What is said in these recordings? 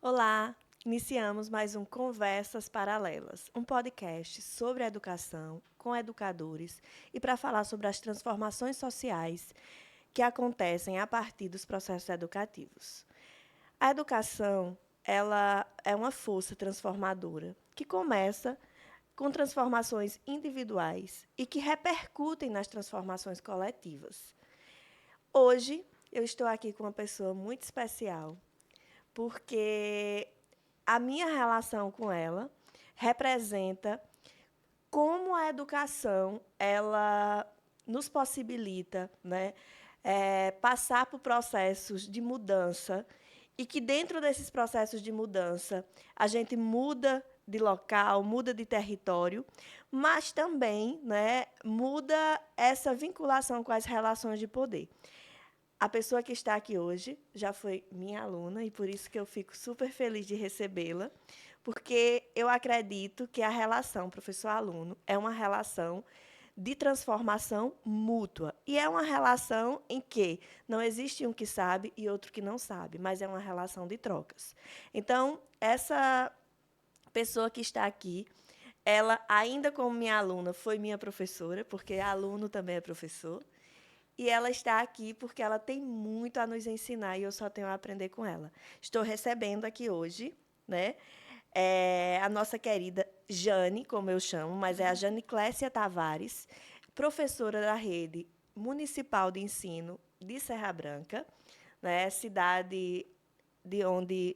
Olá! Iniciamos mais um Conversas Paralelas, um podcast sobre educação, com educadores e para falar sobre as transformações sociais que acontecem a partir dos processos educativos. A educação, ela é uma força transformadora que começa com transformações individuais e que repercutem nas transformações coletivas. Hoje, eu estou aqui com uma pessoa muito especial, porque a minha relação com ela representa como a educação ela nos possibilita, né, passar por processos de mudança e que dentro desses processos de mudança a gente muda de local, muda de território, mas também, né, muda essa vinculação com as relações de poder. A pessoa que está aqui hoje já foi minha aluna e por isso que eu fico super feliz de recebê-la, porque eu acredito que a relação professor-aluno é uma relação de transformação mútua. E é uma relação em que não existe um que sabe e outro que não sabe, mas é uma relação de trocas. Então, essa pessoa que está aqui, ela, ainda como minha aluna, foi minha professora, porque aluno também é professor. E ela está aqui porque ela tem muito a nos ensinar e eu só tenho a aprender com ela. Estou recebendo aqui hoje, né, a nossa querida Jane, como eu chamo, mas é a Jane Clécia Tavares, professora da rede municipal de ensino de Serra Branca, né, cidade de onde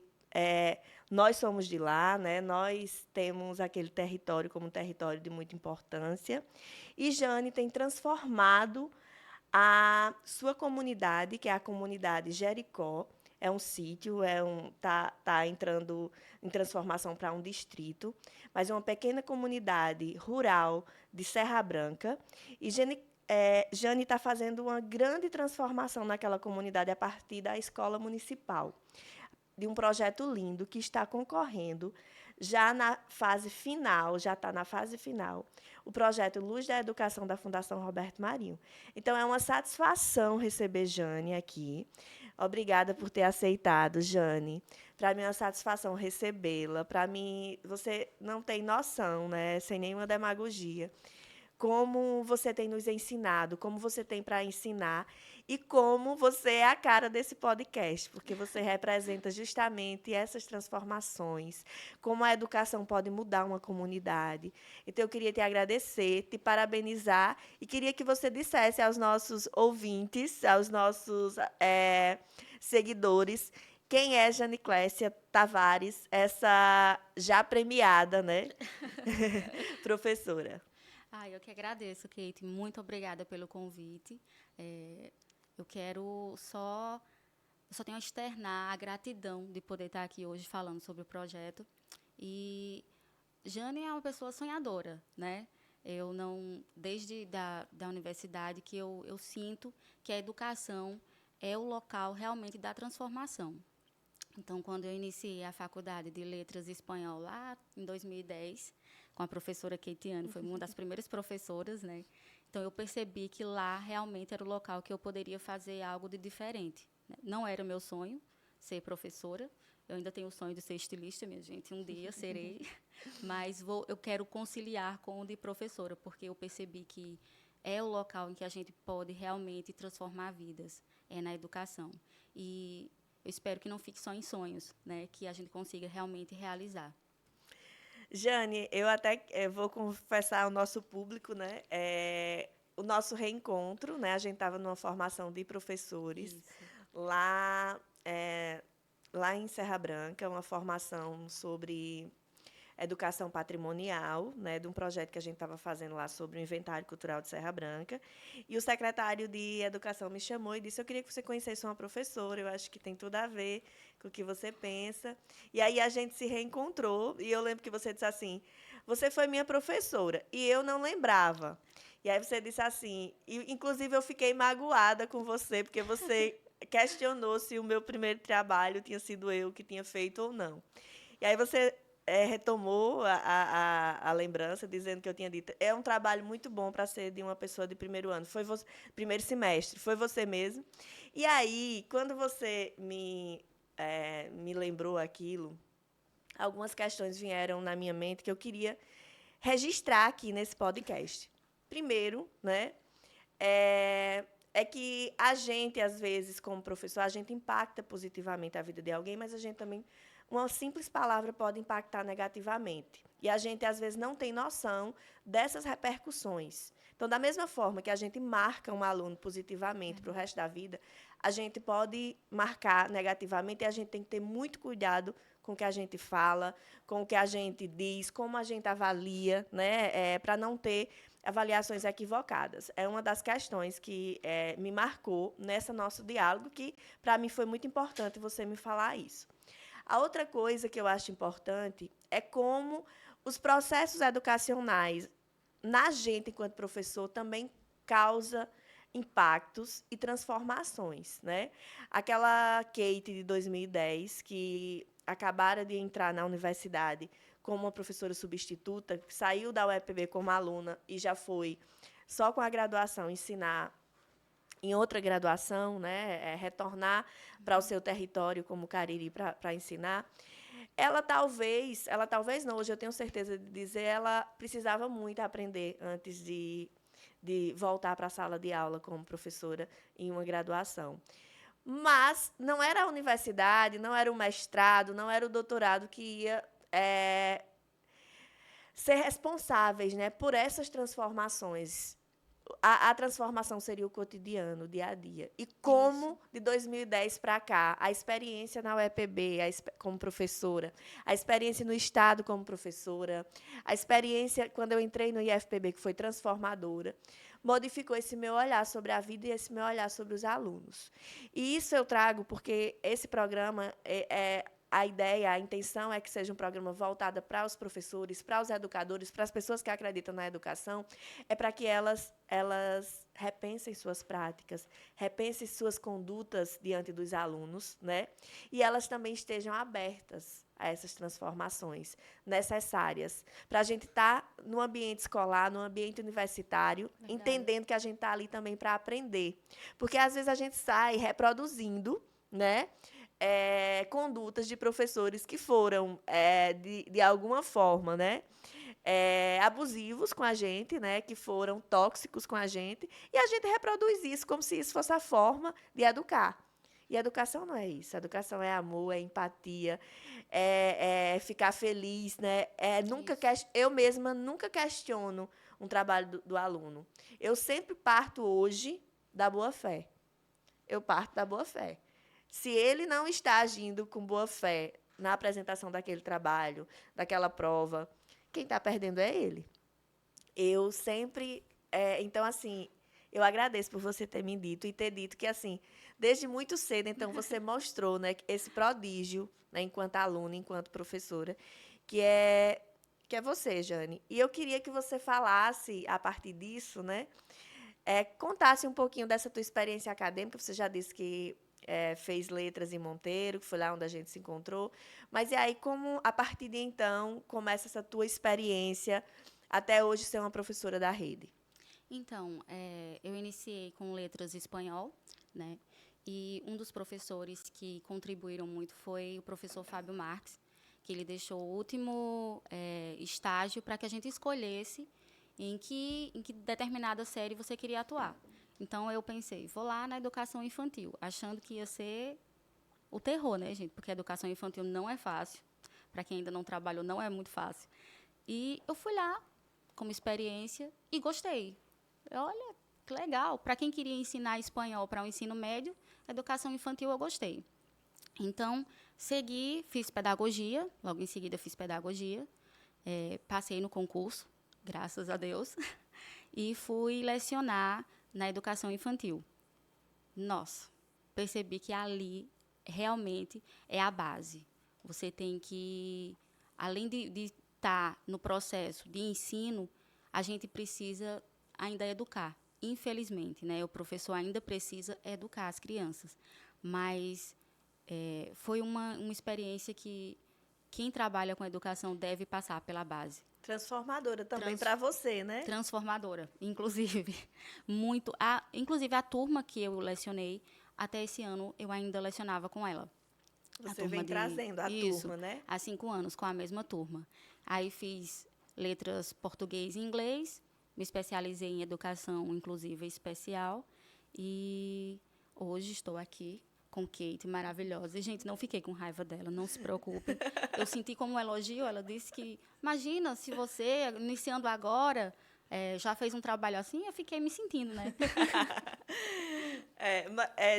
nós somos de lá, né? Nós temos aquele território como um território de muita importância. E Jane tem transformado a sua comunidade, que é a comunidade Jericó, é um sítio, tá entrando em transformação para um distrito, mas é uma pequena comunidade rural de Serra Branca. E Jane está fazendo uma grande transformação naquela comunidade a partir da escola municipal, de um projeto lindo que está concorrendo já na fase final, já está na fase final, o projeto Luz da Educação da Fundação Roberto Marinho. Então, é uma satisfação receber Jane aqui. Obrigada por ter aceitado, Jane. Para mim é uma satisfação recebê-la. Para mim, você não tem noção, né? Sem nenhuma demagogia, como você tem nos ensinado, como você tem para ensinar e como você é a cara desse podcast, porque você representa justamente essas transformações, como a educação pode mudar uma comunidade. Então, eu queria te agradecer, te parabenizar e queria que você dissesse aos nossos ouvintes, aos nossos seguidores, quem é Janiclésia Tavares, essa já premiada, né, professora. Eu que agradeço, Kate. Muito obrigada pelo convite. É, eu quero só, eu só tenho a externar a gratidão de poder estar aqui hoje falando sobre o projeto. E Jane é uma pessoa sonhadora, né? Eu não, desde da universidade que eu sinto que a educação é o local realmente da transformação. Então, quando eu iniciei a faculdade de Letras e Espanhol lá em 2010, com a professora Keitiane, foi uma das primeiras professoras, né? Então, eu percebi que lá realmente era o local que eu poderia fazer algo de diferente, né? Não era meu sonho ser professora, eu ainda tenho o sonho de ser estilista, minha gente, um dia serei, mas eu quero conciliar com o de professora, porque eu percebi que é o local em que a gente pode realmente transformar vidas, é na educação. E eu espero que não fique só em sonhos, né? Que a gente consiga realmente realizar. Jane, eu até vou confessar ao nosso público, né? O nosso reencontro, né? A gente estava numa formação de professores Isso. lá, lá em Serra Branca, uma formação sobre educação patrimonial, né, de um projeto que a gente estava fazendo lá sobre o inventário cultural de Serra Branca. E o secretário de Educação me chamou e disse: eu queria que você conhecesse uma professora, eu acho que tem tudo a ver com o que você pensa. E aí a gente se reencontrou e eu lembro que você disse assim: você foi minha professora e eu não lembrava. E aí você disse assim, e, inclusive eu fiquei magoada com você, porque você questionou se o meu primeiro trabalho tinha sido eu que tinha feito ou não. E aí você retomou a lembrança, dizendo que eu tinha dito. É um trabalho muito bom para ser de uma pessoa de primeiro ano. Foi você, primeiro semestre, foi você mesmo. E aí, quando você me me lembrou aquilo, algumas questões vieram na minha mente que eu queria registrar aqui nesse podcast. Primeiro, né, é que a gente, às vezes, como professor, a gente impacta positivamente a vida de alguém, mas a gente também, uma simples palavra pode impactar negativamente. E a gente, às vezes, não tem noção dessas repercussões. Então, da mesma forma que a gente marca um aluno positivamente para o resto da vida, a gente pode marcar negativamente e a gente tem que ter muito cuidado com o que a gente fala, com o que a gente diz, como a gente avalia, né, para não ter avaliações equivocadas. É uma das questões que me marcou nesse nosso diálogo, que, para mim, foi muito importante você me falar isso. A outra coisa que eu acho importante é como os processos educacionais na gente, enquanto professor, também causa impactos e transformações, né? Aquela Kate de 2010, que acabara de entrar na universidade como uma professora substituta, que saiu da UEPB como aluna e já foi só com a graduação ensinar em outra graduação, né, retornar para o seu território como Cariri para ensinar. Ela talvez não, hoje eu tenho certeza de dizer, ela precisava muito aprender antes de voltar para a sala de aula como professora em uma graduação. Mas não era a universidade, não era o mestrado, não era o doutorado que ia ser responsáveis, né, por essas transformações. A transformação seria o cotidiano, o dia a dia. E como, de 2010 para cá, a experiência na UEPB como professora, a experiência no Estado como professora, a experiência quando eu entrei no IFPB, que foi transformadora, modificou esse meu olhar sobre a vida e esse meu olhar sobre os alunos. E isso eu trago porque esse programa a ideia, a intenção é que seja um programa voltado para os professores, para os educadores, para as pessoas que acreditam na educação, é para que elas repensem suas práticas, repensem suas condutas diante dos alunos, né? E elas também estejam abertas a essas transformações necessárias para a gente estar no ambiente escolar, no ambiente universitário, Verdade. entendendo que a gente está ali também para aprender. Porque, às vezes, a gente sai reproduzindo, né, condutas de professores que foram, de alguma forma, né, abusivos com a gente, né, que foram tóxicos com a gente, e a gente reproduz isso como se isso fosse a forma de educar. E educação não é isso. Educação é amor, é empatia, é ficar feliz, né? Eu mesma nunca questiono um trabalho do aluno. Eu sempre parto hoje da boa-fé. Eu parto da boa-fé. Se ele não está agindo com boa-fé na apresentação daquele trabalho, daquela prova, quem está perdendo é ele. Eu sempre... então, assim, eu agradeço por você ter me dito e ter dito que, assim, desde muito cedo, então, você mostrou, né, esse prodígio, né, enquanto aluna, enquanto professora, que é você, Jane. E eu queria que você falasse, a partir disso, né, contasse um pouquinho dessa tua experiência acadêmica. Você já disse que fez letras em Monteiro, que foi lá onde a gente se encontrou. Mas e aí, como, a partir de então, começa essa tua experiência até hoje ser uma professora da rede? Então, eu iniciei com letras espanhol, né? E um dos professores que contribuíram muito foi o professor Fábio Marques, que ele deixou o último estágio para que a gente escolhesse em que determinada série você queria atuar. Então, eu pensei, vou lá na educação infantil, achando que ia ser o terror, né, gente? Porque a educação infantil não é fácil. Para quem ainda não trabalhou, não é muito fácil. E eu fui lá como experiência e gostei. Olha, que legal. Para quem queria ensinar espanhol para o ensino médio, educação infantil eu gostei. Então, segui, fiz pedagogia, logo em seguida fiz pedagogia, passei no concurso, graças a Deus, e fui lecionar na educação infantil. Nossa, percebi que ali realmente é a base. Você tem que, além de estar no processo de ensino, a gente precisa ainda educar. Infelizmente, né, o professor ainda precisa educar as crianças. Mas foi uma experiência que quem trabalha com educação deve passar pela base. Transformadora também para você, né? Transformadora, inclusive. Inclusive, a turma que eu lecionei, até esse ano, eu ainda lecionava com ela. Você vem trazendo a turma, né? Há 5 anos, com a mesma turma. Aí fiz letras português e inglês, me especializei em educação inclusiva e especial. E hoje estou aqui com Kate, maravilhosa. E, gente, não fiquei com raiva dela, não se preocupem. Eu senti como um elogio, ela disse que, imagina, se você, iniciando agora, já fez um trabalho assim, eu fiquei me sentindo, né?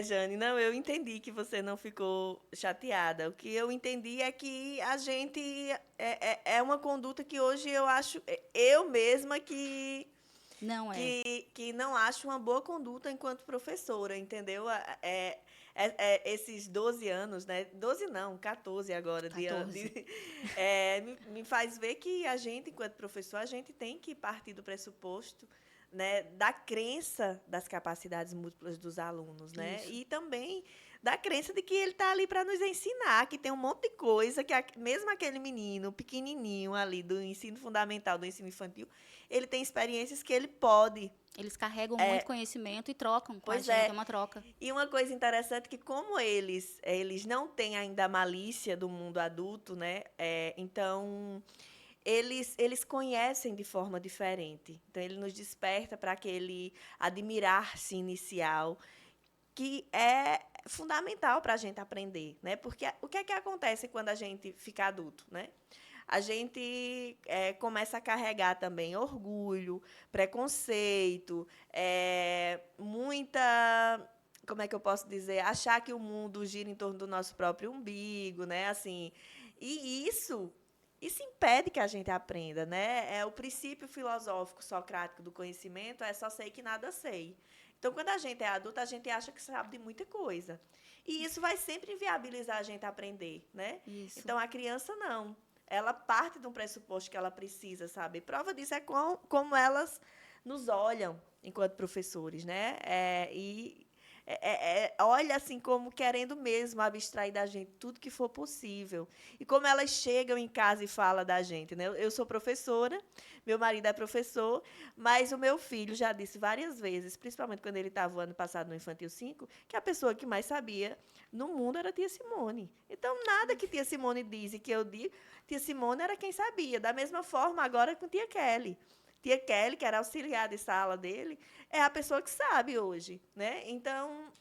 Jane, não, eu entendi que você não ficou chateada. O que eu entendi é que a gente é uma conduta que hoje eu acho, eu mesma Não é. que não acho uma boa conduta enquanto professora, entendeu? Esses 12 anos, né? 12 não, 14 agora, 14. me faz ver que a gente, enquanto professor, a gente tem que partir do pressuposto, né, da crença das capacidades múltiplas dos alunos, né? Isso. E também da crença de que ele está ali para nos ensinar, que tem um monte de coisa que mesmo aquele menino pequenininho ali do ensino fundamental, do ensino infantil, ele tem experiências que ele pode. Eles carregam muito conhecimento e trocam com a Pois gente, é uma troca. E uma coisa interessante é que como eles não têm ainda a malícia do mundo adulto, né? Então eles conhecem de forma diferente. Então ele nos desperta para aquele admirar-se inicial que é fundamental para a gente aprender, né? Porque o que é que acontece quando a gente fica adulto, né? A gente começa a carregar também orgulho, preconceito, muita, como é que eu posso dizer, achar que o mundo gira em torno do nosso próprio umbigo, né? Assim, e isso impede que a gente aprenda, né? É o princípio filosófico socrático do conhecimento, só sei que nada sei. Então, quando a gente é adulta, a gente acha que sabe de muita coisa. E isso vai sempre inviabilizar a gente a aprender, né? Isso. Então, a criança não. Ela parte de um pressuposto que ela precisa saber. Prova disso é como elas nos olham enquanto professores, né? Olha assim como querendo mesmo abstrair da gente tudo que for possível. E como elas chegam em casa e falam da gente, né? Eu sou professora, meu marido é professor, mas o meu filho já disse várias vezes, principalmente quando ele estava o ano passado no Infantil 5, que a pessoa que mais sabia no mundo era a tia Simone. Então, nada que tia Simone diz e que eu digo, tia Simone era quem sabia. Da mesma forma, agora com tia Kelly. Tia Kelly, que era auxiliar de sala dele, é a pessoa que sabe hoje, né? Então,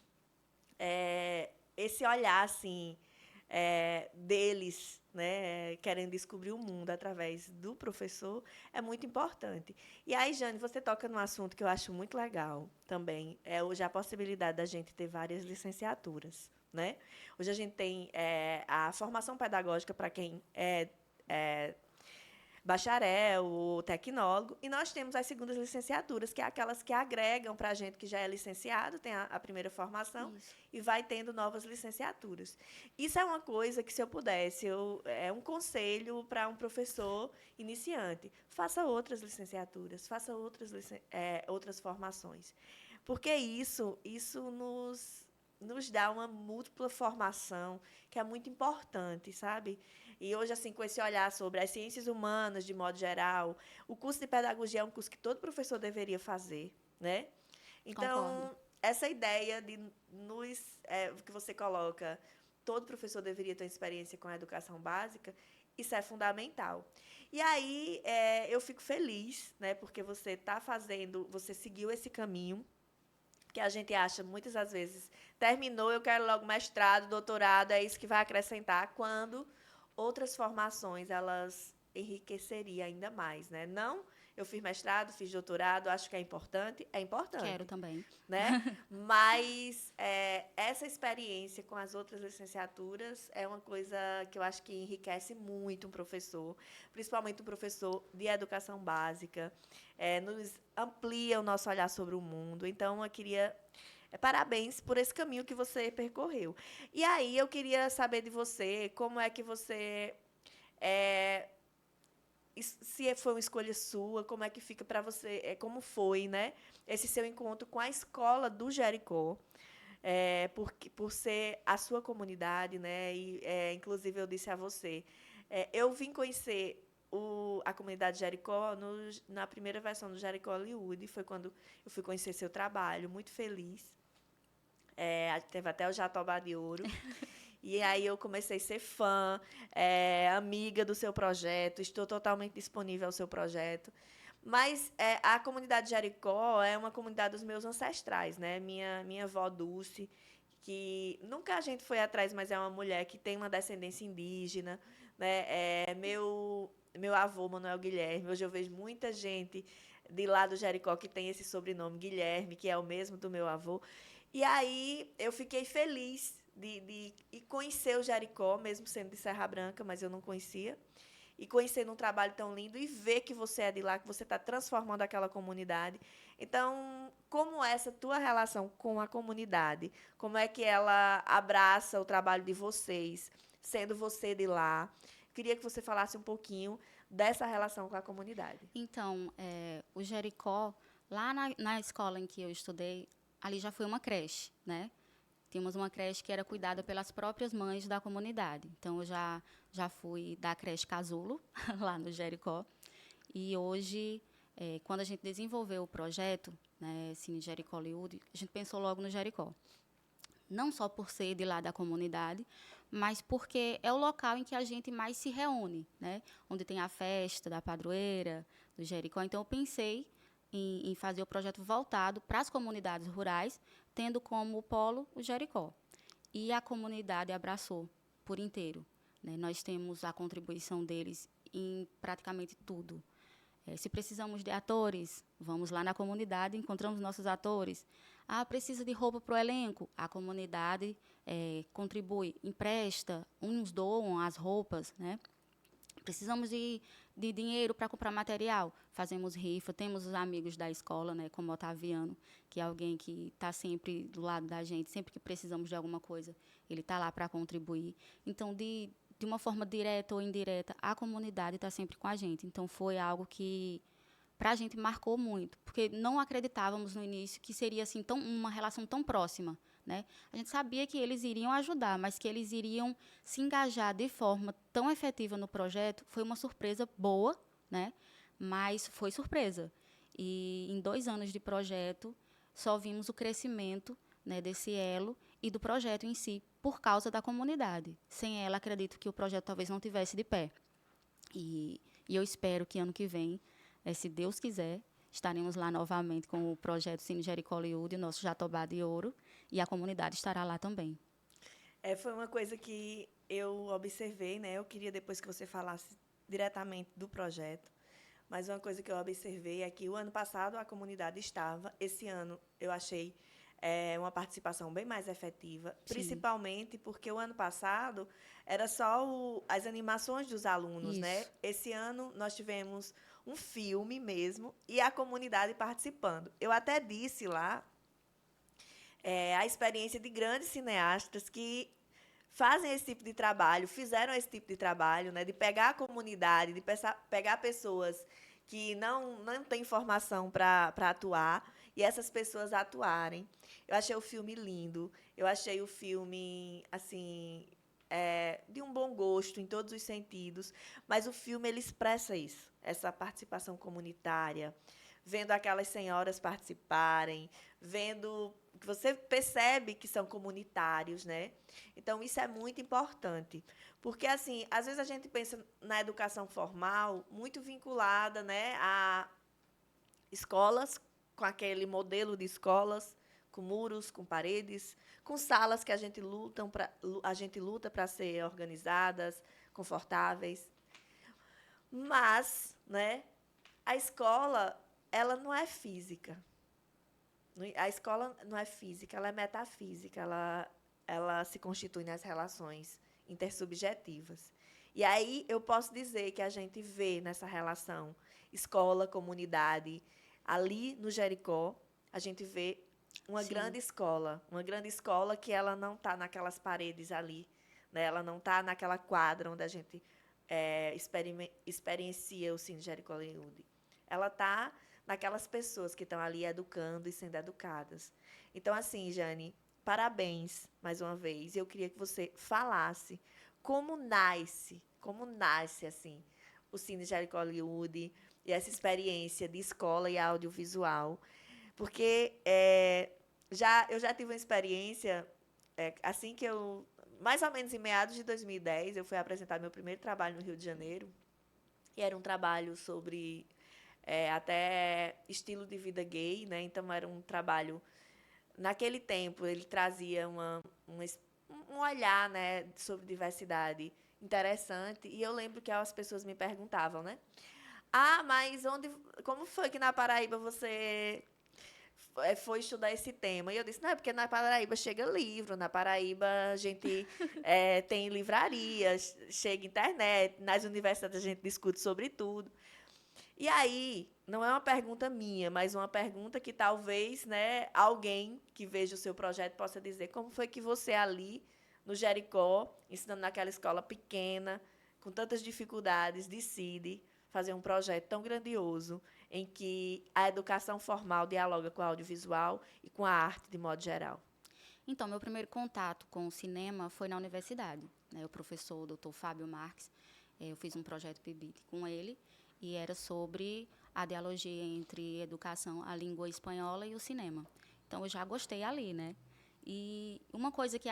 esse olhar, assim, deles, né, querendo descobrir o mundo através do professor, é muito importante. E aí, Jane, você toca num assunto que eu acho muito legal também, hoje a possibilidade da gente ter várias licenciaturas, né? Hoje a gente tem a formação pedagógica para quem é bacharel, ou tecnólogo, e nós temos as segundas licenciaturas, que é aquelas que agregam para a gente que já é licenciado, tem a primeira formação, Isso. e vai tendo novas licenciaturas. Isso é uma coisa que, se eu pudesse, é um conselho para um professor iniciante. Faça outras licenciaturas, faça outras formações. Porque isso nos dá uma múltipla formação que é muito importante, sabe? E hoje, assim, com esse olhar sobre as ciências humanas, de modo geral, o curso de pedagogia é um curso que todo professor deveria fazer, né? Concordo. Então, essa ideia de que você coloca, todo professor deveria ter uma experiência com a educação básica, isso é fundamental. E aí, eu fico feliz, né? Porque você seguiu esse caminho, que a gente acha, muitas das vezes, terminou, eu quero logo mestrado, doutorado, é isso que vai acrescentar, quando outras formações, elas enriqueceriam ainda mais, né? Não, eu fiz mestrado, fiz doutorado, acho que é importante, Quero também. né? Mas essa experiência com as outras licenciaturas é uma coisa que eu acho que enriquece muito um professor, principalmente um professor de educação básica, nos amplia o nosso olhar sobre o mundo. Então, eu queria parabéns por esse caminho que você percorreu. E aí, eu queria saber de você, como é que você se foi uma escolha sua, como é que fica para você, como foi, né, esse seu encontro com a escola do Jericó, por ser a sua comunidade, né, e inclusive eu disse a você, eu vim conhecer a comunidade Jericó na primeira versão do Jericó Hollywood, foi quando eu fui conhecer seu trabalho, muito feliz, teve até o Jatobá de Ouro. E aí eu comecei a ser fã, amiga do seu projeto, estou totalmente disponível ao seu projeto. Mas a comunidade Jericó é uma comunidade dos meus ancestrais, né? Minha avó Dulce, que nunca a gente foi atrás, mas é uma mulher que tem uma descendência indígena, né? Meu avô, Manuel Guilherme. Hoje eu vejo muita gente de lá do Jericó que tem esse sobrenome Guilherme, que é o mesmo do meu avô. E aí eu fiquei feliz de conhecer o Jericó, mesmo sendo de Serra Branca, mas eu não conhecia. E conhecer um trabalho tão lindo e ver que você é de lá, que você está transformando aquela comunidade. Então, como é essa tua relação com a comunidade? Como é que ela abraça o trabalho de vocês, sendo você de lá? Queria que você falasse um pouquinho dessa relação com a comunidade. Então, o Jericó, lá na escola em que eu estudei, ali já foi uma creche, né? Tínhamos uma creche que era cuidada pelas próprias mães da comunidade. Então, eu já fui da creche Casulo, lá no Jericó. E hoje, quando a gente desenvolveu o projeto, né, Cine Jericó Liúde, a gente pensou logo no Jericó. Não só por ser de lá da comunidade, mas porque é o local em que a gente mais se reúne, né? Onde tem a festa da padroeira, do Jericó. Então, eu pensei em fazer o projeto voltado para as comunidades rurais, tendo como polo o Jericó. E a comunidade abraçou por inteiro, né? Nós temos a contribuição deles em praticamente tudo. Se precisamos de atores, vamos lá na comunidade, encontramos nossos atores. Ah, precisa de roupa para o elenco? A comunidade contribui, empresta, uns doam as roupas, né? Precisamos de dinheiro para comprar material, fazemos rifa, temos os amigos da escola, né, como o Otaviano, que é alguém que está sempre do lado da gente, sempre que precisamos de alguma coisa, ele está lá para contribuir. Então, de uma forma direta ou indireta, a comunidade está sempre com a gente. Então, foi algo que, para a gente, marcou muito, porque não acreditávamos no início que seria assim uma relação tão próxima, né? A gente sabia que eles iriam ajudar, mas que eles iriam se engajar de forma tão efetiva no projeto, foi uma surpresa boa, né? Mas foi surpresa. E em 2 anos de projeto, só vimos o crescimento, né, desse elo e do projeto em si, por causa da comunidade. Sem ela, acredito que o projeto talvez não tivesse de pé. E eu espero que ano que vem, se Deus quiser, estaremos lá novamente com o projeto Cine Jericó Liúde, nosso Jatobá de Ouro, e a comunidade estará lá também. Foi uma coisa que eu observei, né? Eu queria depois que você falasse diretamente do projeto, mas uma coisa que eu observei é que o ano passado a comunidade estava, esse ano eu achei uma participação bem mais efetiva, Sim, principalmente porque o ano passado era só as animações dos alunos, né? isso. Esse ano nós tivemos um filme mesmo e a comunidade participando. Eu até disse lá a experiência de grandes cineastas que fazem esse tipo de trabalho, fizeram esse tipo de trabalho, né, de pegar a comunidade, de pegar pessoas que não têm formação para atuar e essas pessoas atuarem. Eu achei o filme lindo, eu achei o filme, assim, de um bom gosto em todos os sentidos, mas o filme ele expressa isso, essa participação comunitária, vendo aquelas senhoras participarem, vendo que você percebe que são comunitários, né? Então isso é muito importante, porque assim, às vezes a gente pensa na educação formal muito vinculada, né, a escolas com aquele modelo de escolas com muros, com paredes, com salas que a gente luta para ser organizadas, confortáveis, mas, né, a escola ela não é física. A escola não é física, ela é metafísica, ela se constitui nas relações intersubjetivas. E aí eu posso dizer que a gente vê nessa relação escola, comunidade, ali no Jericó, a gente vê Sim, uma grande escola que ela não está naquelas paredes ali, né? Ela não está naquela quadra onde a gente experiencia o Cine Jericó Leude. Ela está naquelas pessoas que estão ali educando e sendo educadas. Então, assim, Jane, parabéns mais uma vez. Eu queria que você falasse como nasce assim o Cine Jericho Hollywood e essa experiência de escola e audiovisual, porque eu já tive uma experiência assim que eu mais ou menos em meados de 2010, eu fui apresentar meu primeiro trabalho no Rio de Janeiro. E era um trabalho sobre até estilo de vida gay, né? Então, era um trabalho... Naquele tempo, ele trazia um olhar, né, sobre diversidade interessante. E eu lembro que as pessoas me perguntavam, né? Ah, mas como foi que na Paraíba você foi estudar esse tema? E eu disse, não, é porque na Paraíba chega livro, na Paraíba a gente tem livrarias, chega internet, nas universidades a gente discute sobre tudo. E aí, não é uma pergunta minha, mas uma pergunta que talvez, né, alguém que veja o seu projeto possa dizer como foi que você ali, no Jericó, ensinando naquela escola pequena, com tantas dificuldades, decide fazer um projeto tão grandioso em que a educação formal dialoga com a audiovisual e com a arte de modo geral. Então, meu primeiro contato com o cinema foi na universidade, né? O professor, o Dr. Fábio Marques, eu fiz um projeto PIBIT com ele, e era sobre a dialogia entre educação, a língua espanhola e o cinema. Então, eu já gostei ali, né? E uma coisa que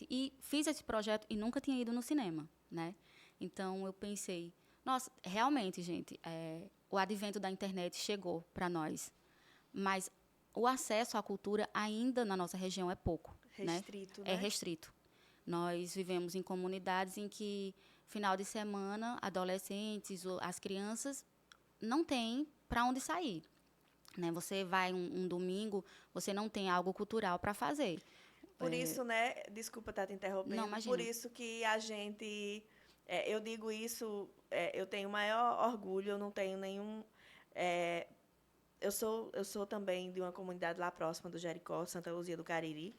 E fiz esse projeto e nunca tinha ido no cinema, né? Então, eu pensei, nossa, realmente, gente, o advento da internet chegou para nós, mas o acesso à cultura ainda na nossa região é pouco. Restrito, né? É restrito. Nós vivemos em comunidades em que, final de semana, adolescentes, as crianças não têm para onde sair. Né? Você vai um domingo, você não tem algo cultural para fazer. Por isso, né? Desculpa estar te interrompendo. Não, imagina. Por isso que a gente... eu digo isso, eu tenho o maior orgulho, eu não tenho nenhum... eu sou também de uma comunidade lá próxima do Jericó, Santa Luzia do Cariri.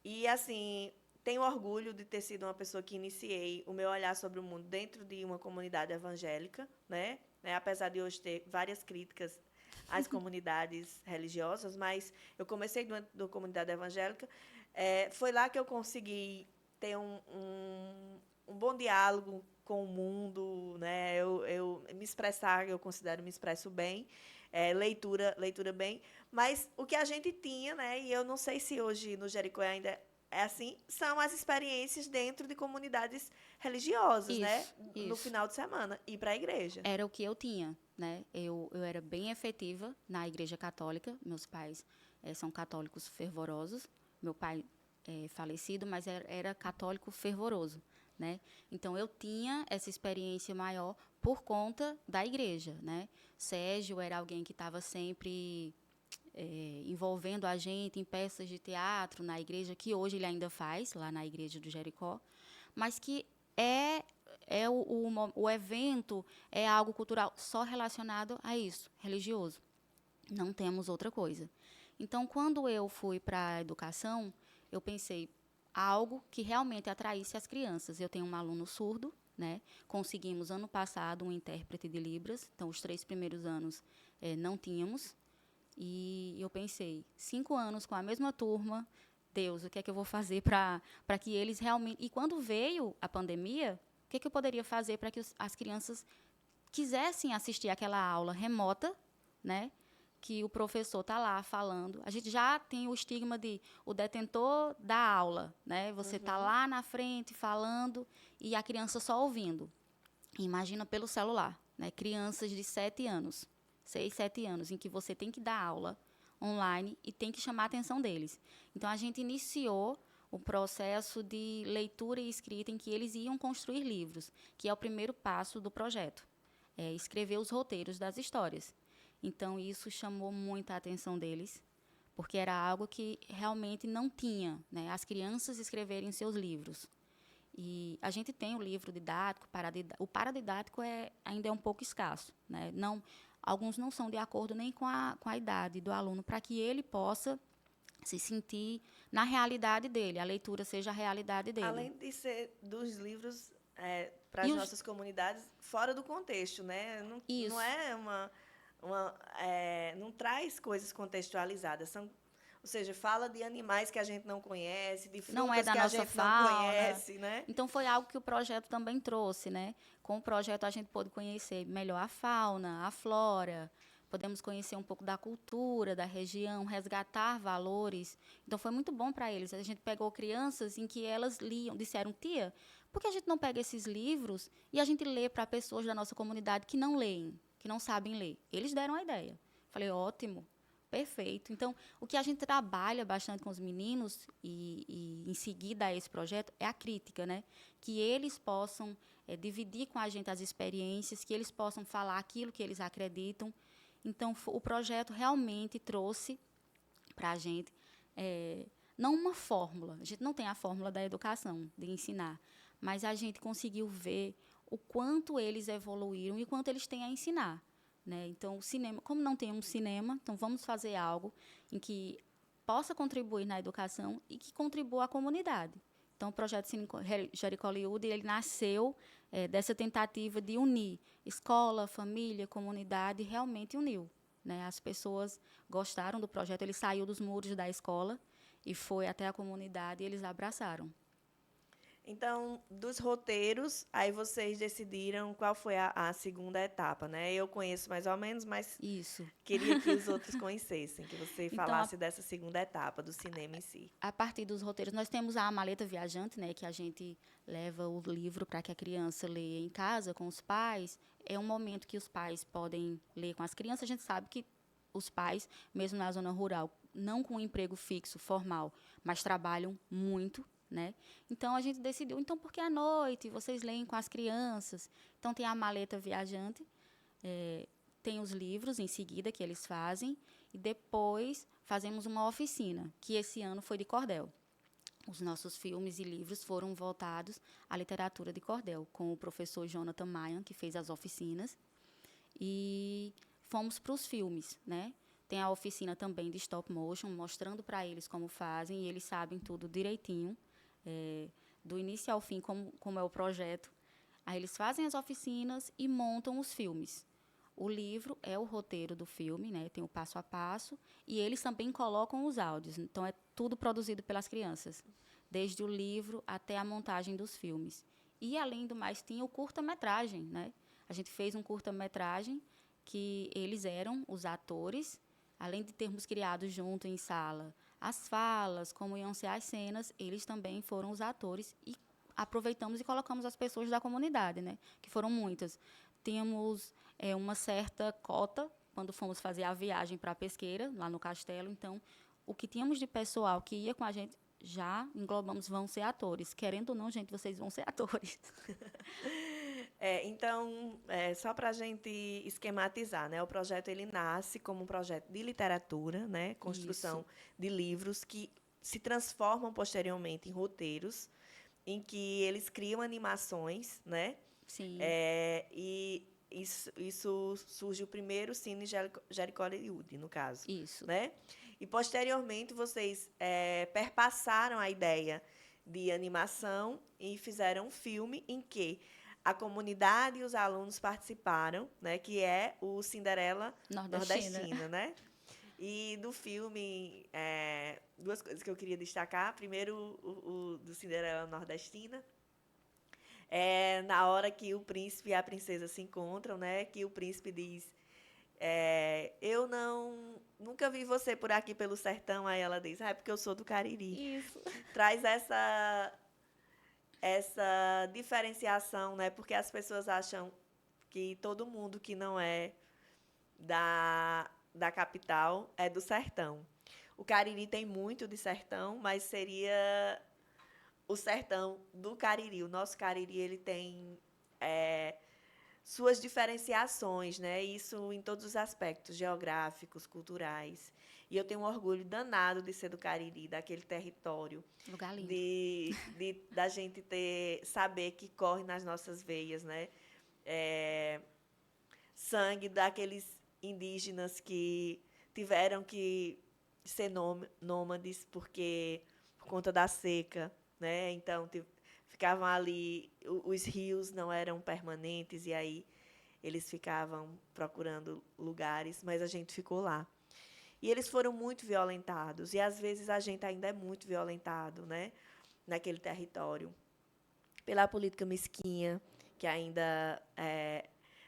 E, assim, tenho orgulho de ter sido uma pessoa que iniciei o meu olhar sobre o mundo dentro de uma comunidade evangélica, né? Apesar de hoje ter várias críticas às comunidades religiosas, mas eu comecei de uma comunidade evangélica. Foi lá que eu consegui ter um bom diálogo com o mundo, né? Eu me expressar, eu considero me expresso bem, leitura bem, mas o que a gente tinha, né? E eu não sei se hoje no Jericó ainda é assim, são as experiências dentro de comunidades religiosas, né? No final de semana, ir para a igreja. Era o que eu tinha, né? Eu era bem efetiva na igreja católica. Meus pais são católicos fervorosos. Meu pai é falecido, mas era católico fervoroso, né? Então, eu tinha essa experiência maior por conta da igreja, né? Sérgio era alguém que estava sempre envolvendo a gente em peças de teatro na igreja, que hoje ele ainda faz, lá na igreja do Jericó, mas que o evento é algo cultural só relacionado a isso, religioso. Não temos outra coisa. Então, quando eu fui para a educação, eu pensei algo que realmente atraísse as crianças. Eu tenho um aluno surdo, né? Conseguimos, ano passado, um intérprete de Libras. Então, os 3 primeiros anos não tínhamos. E eu pensei, 5 anos com a mesma turma, Deus, o que é que eu vou fazer para que eles realmente... E quando veio a pandemia, o que é que eu poderia fazer para que as crianças quisessem assistir aquela aula remota, né? Que o professor está lá falando. A gente já tem o estigma de o detentor da aula, né? Você está lá na frente falando e a criança só ouvindo. Imagina pelo celular, né? Crianças de 7 anos, 6, 7 anos, em que você tem que dar aula online e tem que chamar a atenção deles. Então, a gente iniciou o processo de leitura e escrita em que eles iam construir livros, que é o primeiro passo do projeto, escrever os roteiros das histórias. Então, isso chamou muita atenção deles, porque era algo que realmente não tinha, né? As crianças escreverem seus livros. E a gente tem o livro didático, o paradidático ainda é um pouco escasso, né? Alguns não são de acordo nem com a idade do aluno, para que ele possa se sentir na realidade dele, a leitura seja a realidade dele. Além de ser dos livros para as nossas comunidades, fora do contexto, né? Não é não traz coisas contextualizadas, ou seja, fala de animais que a gente não conhece, de frutas que a gente não conhece, né? Então, foi algo que o projeto também trouxe, né? Com o projeto, a gente pôde conhecer melhor a fauna, a flora, podemos conhecer um pouco da cultura, da região, resgatar valores. Então, foi muito bom para eles. A gente pegou crianças em que elas liam, disseram, tia, por que a gente não pega esses livros e a gente lê para pessoas da nossa comunidade que não leem, que não sabem ler? Eles deram a ideia. Falei, ótimo, perfeito. Então, o que a gente trabalha bastante com os meninos e em seguida a esse projeto é a crítica, né? Que eles possam dividir com a gente as experiências, que eles possam falar aquilo que eles acreditam. Então, o projeto realmente trouxe para a gente, não uma fórmula, a gente não tem a fórmula da educação, de ensinar, mas a gente conseguiu ver o quanto eles evoluíram e o quanto eles têm a ensinar. Né? Então, o cinema, como não tem um cinema, então vamos fazer algo em que possa contribuir na educação e que contribua à comunidade. Então, o projeto Cine Jericó Hollywood, ele nasceu dessa tentativa de unir escola, família, comunidade, e realmente uniu. Né? As pessoas gostaram do projeto, ele saiu dos muros da escola e foi até a comunidade e eles abraçaram. Então, dos roteiros, aí vocês decidiram qual foi a segunda etapa, né? Eu conheço mais ou menos, mas Isso. queria que os outros conhecessem, que você Então, falasse dessa segunda etapa do cinema em si. a partir dos roteiros, nós temos a maleta viajante, né, que a gente leva o livro para que a criança leia em casa com os pais. É um momento que os pais podem ler com as crianças. A gente sabe que os pais, mesmo na zona rural, não com um emprego fixo, formal, mas trabalham muito, né? Então, a gente decidiu, então, por que à noite vocês leem com as crianças? Então, tem a maleta viajante, tem os livros em seguida que eles fazem, e depois fazemos uma oficina, que esse ano foi de cordel. Os nossos filmes e livros foram voltados à literatura de cordel, com o professor Jonathan Mayan, que fez as oficinas, e fomos para os filmes, né? Tem a oficina também de stop motion, mostrando para eles como fazem, e eles sabem tudo direitinho, do início ao fim, como é o projeto. Aí eles fazem as oficinas e montam os filmes. O livro é o roteiro do filme, né? Tem o passo a passo, e eles também colocam os áudios. Então, é tudo produzido pelas crianças, desde o livro até a montagem dos filmes. E, além do mais, tinha o curta-metragem, né? A gente fez um curta-metragem que eles eram os atores, além de termos criado junto em sala as falas, como iam ser as cenas, eles também foram os atores e aproveitamos e colocamos as pessoas da comunidade, né? Que foram muitas. Tínhamos uma certa cota quando fomos fazer a viagem para a Pesqueira, lá no castelo. Então, o que tínhamos de pessoal que ia com a gente, já englobamos, vão ser atores. Querendo ou não, gente, vocês vão ser atores. Então, só para a gente esquematizar, né? O projeto ele nasce como um projeto de literatura, né? Construção Isso. de livros que se transformam posteriormente em roteiros, em que eles criam animações, né? Sim. E isso surge o primeiro Cine Jericó Hollywood, no caso, Isso. né? E posteriormente vocês perpassaram a ideia de animação e fizeram um filme em que a comunidade e os alunos participaram, né? Que é o Cinderela Nordestina. Nordestina, né? E do filme, duas coisas que eu queria destacar. Primeiro, o do Cinderela Nordestina. Na hora que o príncipe e a princesa se encontram, né? Que o príncipe diz, eu nunca vi você por aqui pelo sertão. Aí ela diz, é porque eu sou do Cariri. Isso. Traz essa diferenciação, né? Porque as pessoas acham que todo mundo que não é da capital é do sertão. O Cariri tem muito de sertão, mas seria o sertão do Cariri. O nosso Cariri ele tem suas diferenciações, né? Isso em todos os aspectos, geográficos, culturais. E eu tenho um orgulho danado de ser do Cariri, daquele território, Lugar lindo. da gente saber que corre nas nossas veias, né? Sangue daqueles indígenas que tiveram que ser nômades por conta da seca, né? Então ficavam ali, os rios não eram permanentes e aí eles ficavam procurando lugares, mas a gente ficou lá. E eles foram muito violentados e às vezes a gente ainda é muito violentado, né? Naquele território pela política mesquinha que ainda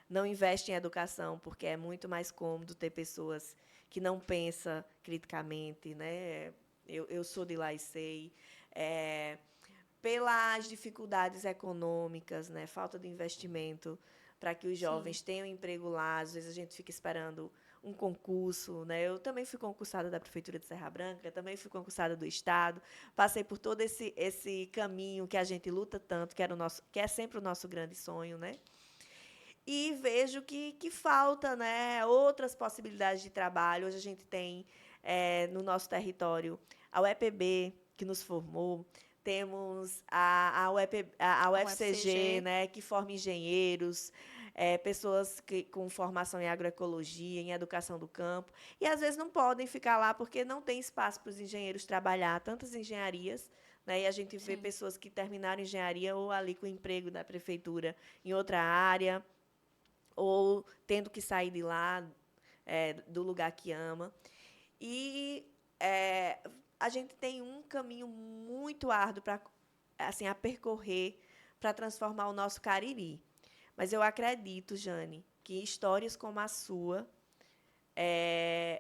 não investe em educação, porque é muito mais cômodo ter pessoas que não pensam criticamente, né? Eu sou de lá e sei. Pelas dificuldades econômicas, né? Falta de investimento para que os Sim. jovens tenham emprego lá. Às vezes a gente fica esperando um concurso, né? Eu também fui concursada da Prefeitura de Serra Branca, também fui concursada do Estado, passei por todo esse caminho que a gente luta tanto, que é sempre o nosso grande sonho, né? E vejo que falta, né, outras possibilidades de trabalho. Hoje a gente tem no nosso território a UEPB, que nos formou, temos a A UFCG, UFCG, né, que forma engenheiros, pessoas com formação em agroecologia, em educação do campo, e às vezes não podem ficar lá porque não tem espaço para os engenheiros trabalhar, tantas engenharias, né, e a gente vê sim. pessoas que terminaram engenharia ou ali com emprego da prefeitura em outra área, ou tendo que sair de lá, do lugar que ama. E é, a gente tem um caminho muito árduo para assim, a percorrer para transformar o nosso Cariri. Mas eu acredito, Jane, que histórias como a sua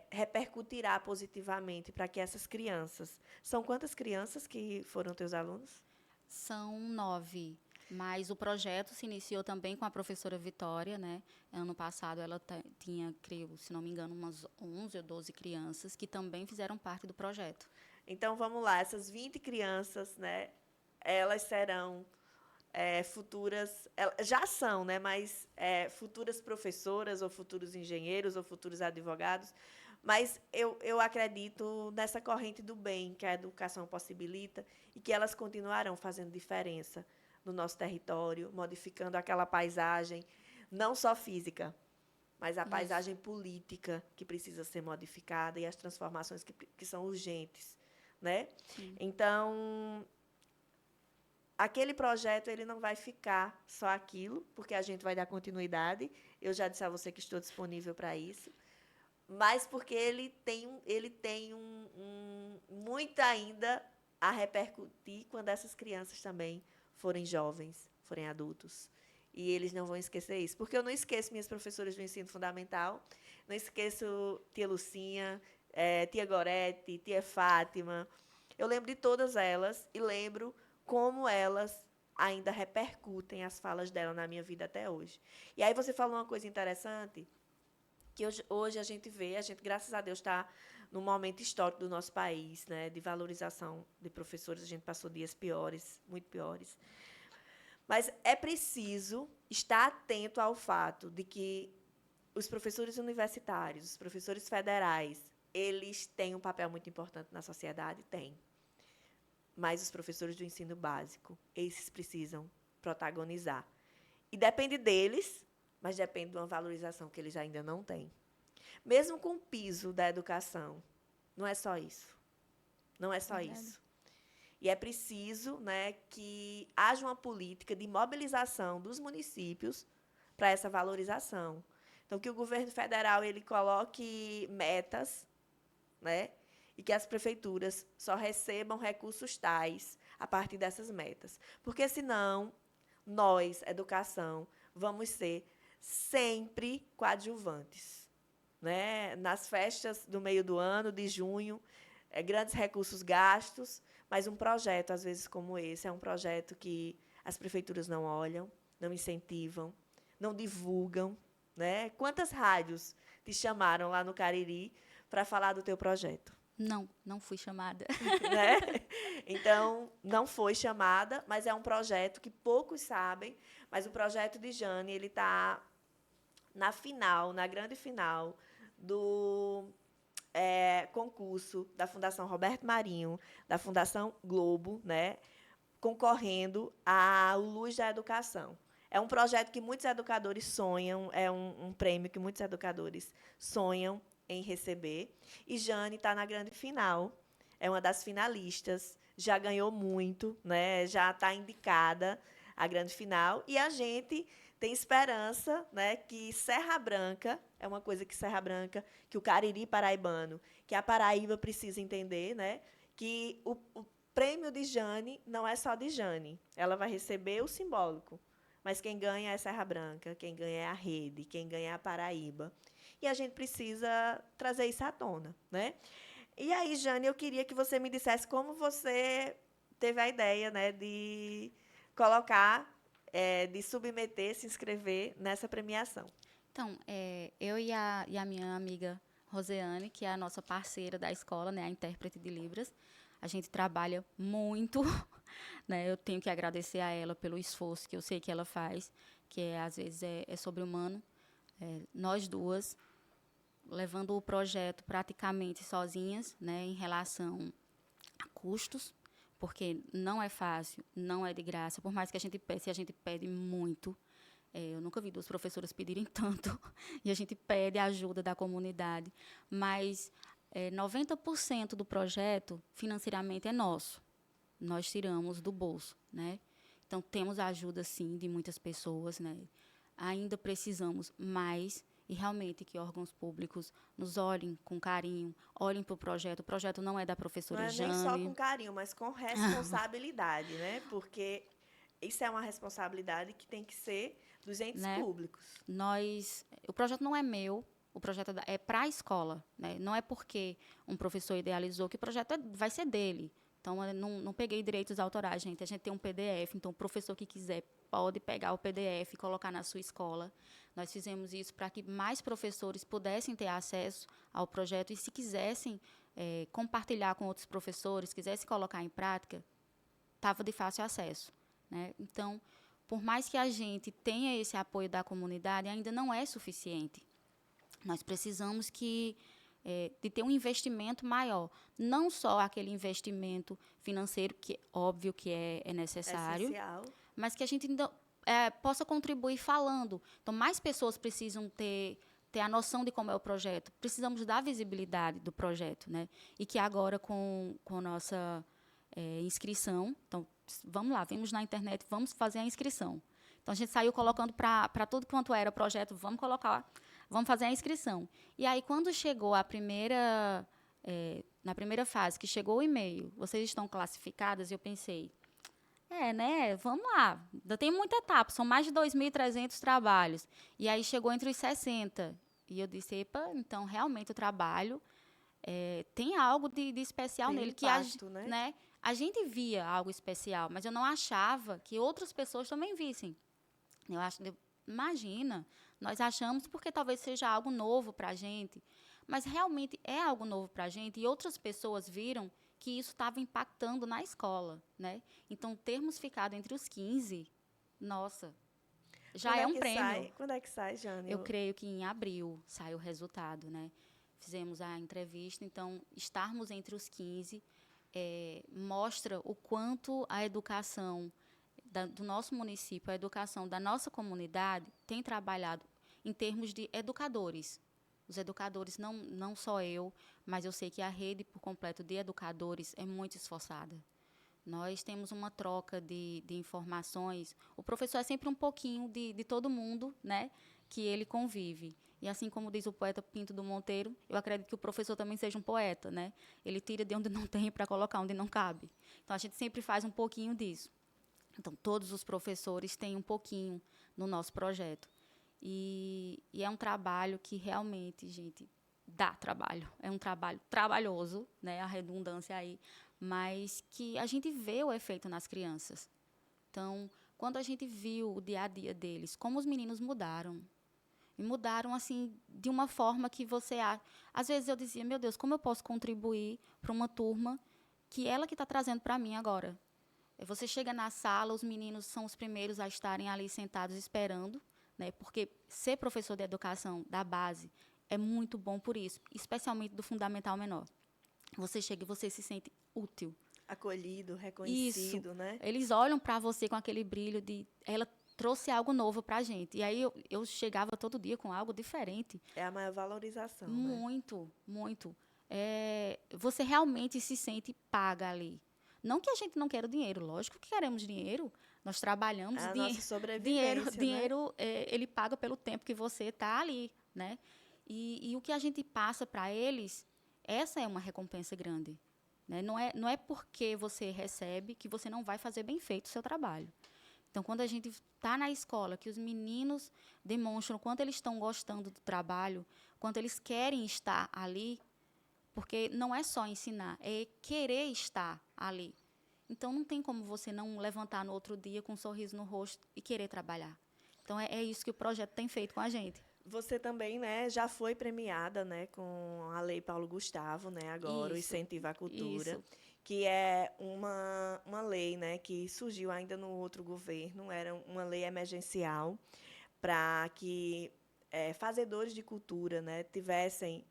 repercutirá positivamente para que essas crianças. São quantas crianças que foram teus alunos? São 9, mas o projeto se iniciou também com a professora Vitória, né? Ano passado ela tinha, creio, se não me engano, umas 11 ou 12 crianças que também fizeram parte do projeto. Então vamos lá, essas 20 crianças, né? Elas serão futuras, já são, né, mas futuras professoras, ou futuros engenheiros, ou futuros advogados. Mas eu acredito nessa corrente do bem que a educação possibilita e que elas continuarão fazendo diferença no nosso território, modificando aquela paisagem, não só física, mas a Isso. paisagem política que precisa ser modificada e as transformações que são urgentes, né? Sim. Então, aquele projeto ele não vai ficar só aquilo, porque a gente vai dar continuidade. Eu já disse a você que estou disponível para isso, mas porque ele tem muito ainda a repercutir quando essas crianças também forem jovens, forem adultos. E eles não vão esquecer isso. Porque eu não esqueço minhas professoras do ensino fundamental, não esqueço tia Lucinha, tia Gorete, tia Fátima. Eu lembro de todas elas e lembro como elas ainda repercutem as falas dela na minha vida até hoje. E aí você falou uma coisa interessante, que hoje a gente vê, a gente, graças a Deus, está num momento histórico do nosso país, né, de valorização de professores. A gente passou dias piores, muito piores. Mas é preciso estar atento ao fato de que os professores universitários, os professores federais, eles têm um papel muito importante na sociedade? Tem. Mas os professores do ensino básico, esses precisam protagonizar. E depende deles, mas depende de uma valorização que eles ainda não têm. Mesmo com o piso da educação, não é só isso. Não é só Verdade. isso. E é preciso, né, que haja uma política de mobilização dos municípios para essa valorização. Então, que o governo federal ele coloque metas, né, e que as prefeituras só recebam recursos tais a partir dessas metas. Porque, senão, nós, educação, vamos ser sempre coadjuvantes. Né? Nas festas do meio do ano, de junho, grandes recursos gastos, mas um projeto, às vezes, como esse, é um projeto que as prefeituras não olham, não incentivam, não divulgam. Né? Quantas rádios te chamaram lá no Cariri para falar do teu projeto? Não, não fui chamada. Né? Então, não foi chamada, mas é um projeto que poucos sabem, mas o projeto de Jane, ele está na final, na grande final do concurso da Fundação Roberto Marinho, da Fundação Globo, né, concorrendo ao Luz da Educação. É um projeto que muitos educadores sonham, é um prêmio que muitos educadores sonham em receber. E Jane está na grande final, é uma das finalistas, já ganhou muito, né, já está indicada à grande final. E a gente tem esperança, né, que Serra Branca, é uma coisa que Serra Branca, que o Cariri paraibano, que a Paraíba precisa entender, né, que o prêmio de Jane não é só de Jane. Ela vai receber o simbólico, mas quem ganha é Serra Branca, quem ganha é a Rede, quem ganha é a Paraíba. E a gente precisa trazer isso à tona, né? E aí, Jane, eu queria que você me dissesse como você teve a ideia, né, de colocar, de submeter, se inscrever nessa premiação. Então, eu e a minha amiga Roseane, que é a nossa parceira da escola, né, a intérprete de Libras, a gente trabalha muito, né? Eu tenho que agradecer a ela pelo esforço que eu sei que ela faz, que às vezes é sobre-humano. Nós duas, levando o projeto praticamente sozinhas, né, em relação a custos, porque não é fácil, não é de graça, por mais que a gente peça, e a gente pede muito. Eu nunca vi duas professoras pedirem tanto, e a gente pede a ajuda da comunidade, mas 90% do projeto financeiramente é nosso. Nós tiramos do bolso, né? Então temos a ajuda sim de muitas pessoas, né? Ainda precisamos mais e realmente que órgãos públicos nos olhem com carinho, olhem para o projeto. O projeto não é da Não professora é nem só com Jane. carinho, mas com responsabilidade, né? Porque isso é uma responsabilidade que tem que ser dos entes Né? públicos. O projeto não é meu, o projeto é para a escola, né? Não é porque um professor idealizou que o projeto vai ser dele. Então, eu não peguei direitos autorais, gente. A gente tem um PDF, então o professor que quiser pode pegar o PDF e colocar na sua escola. Nós fizemos isso para que mais professores pudessem ter acesso ao projeto e, se quisessem compartilhar com outros professores, quisessem colocar em prática, estava de fácil acesso, né? Então, por mais que a gente tenha esse apoio da comunidade, ainda não é suficiente. Nós precisamos de ter um investimento maior, não só aquele investimento financeiro, que óbvio que é necessário, Essencial. mas que a gente ainda, possa contribuir falando. Então, mais pessoas precisam ter a noção de como é o projeto. Precisamos dar visibilidade do projeto, né? E que agora, com nossa inscrição, então, vamos lá, vimos na internet, vamos fazer a inscrição. Então, a gente saiu colocando para tudo quanto era projeto, vamos fazer a inscrição. E aí, quando chegou na primeira fase, que chegou o e-mail, vocês estão classificadas, eu pensei, né, vamos lá, ainda tem muita etapa, são mais de 2.300 trabalhos. E aí chegou entre os 60. E eu disse, epa, então realmente o trabalho tem algo de especial Tem um nele, impacto, né? né, a gente via algo especial, mas eu não achava que outras pessoas também vissem. Imagina, nós achamos porque talvez seja algo novo para a gente, mas realmente é algo novo para a gente e outras pessoas viram que isso estava impactando na escola, né? Então, termos ficado entre os 15, nossa, já Quando é é um que prêmio. sai? Quando é que sai, Jane? Eu creio que em abril sai o resultado, né? Fizemos a entrevista, então, estarmos entre os 15 mostra o quanto a educação do nosso município, a educação da nossa comunidade tem trabalhado em termos de educadores. Os educadores, não só eu, mas eu sei que a rede por completo de educadores é muito esforçada. Nós temos uma troca de informações. O professor é sempre um pouquinho de todo mundo, né, que ele convive. E assim como diz o poeta Pinto do Monteiro, eu acredito que o professor também seja um poeta, né? Ele tira de onde não tem para colocar onde não cabe. Então, a gente sempre faz um pouquinho disso. Então, todos os professores têm um pouquinho no nosso projeto. E é um trabalho que realmente, gente, dá trabalho. É um trabalho trabalhoso, né, a redundância aí, mas que a gente vê o efeito nas crianças. Então, quando a gente viu o dia a dia deles, como os meninos mudaram. E mudaram, assim, de uma forma que você... Às vezes eu dizia, meu Deus, como eu posso contribuir para uma turma que ela que está trazendo para mim agora? Você chega na sala, os meninos são os primeiros a estarem ali sentados esperando, né? Porque ser professor de educação da base é muito bom por isso, especialmente do fundamental menor. Você chega e você se sente útil. Acolhido, Isso. reconhecido, né? Eles olham para você com aquele brilho de... Ela trouxe algo novo para a gente. E aí eu chegava todo dia com algo diferente. É a maior valorização, né? Muito, muito. Você realmente se sente paga ali. Não que a gente não queira dinheiro, lógico que queremos dinheiro. Nós trabalhamos, É a nossa sobrevivência, né? ele paga pelo tempo que você está ali, né? E o que a gente passa para eles, essa é uma recompensa grande, né? Não é porque você recebe que você não vai fazer bem feito o seu trabalho. Então, quando a gente está na escola, que os meninos demonstram quanto eles estão gostando do trabalho, quanto eles querem estar ali, porque não é só ensinar, é querer estar ali. Então, não tem como você não levantar no outro dia com um sorriso no rosto e querer trabalhar. Então, é isso que o projeto tem feito com a gente. Você também, né, já foi premiada, né, com a Lei Paulo Gustavo, né, agora, o Isso, Incentivo à Cultura, isso. que é uma lei, né, que surgiu ainda no outro governo, era uma lei emergencial para que fazedores de cultura, né, tivessem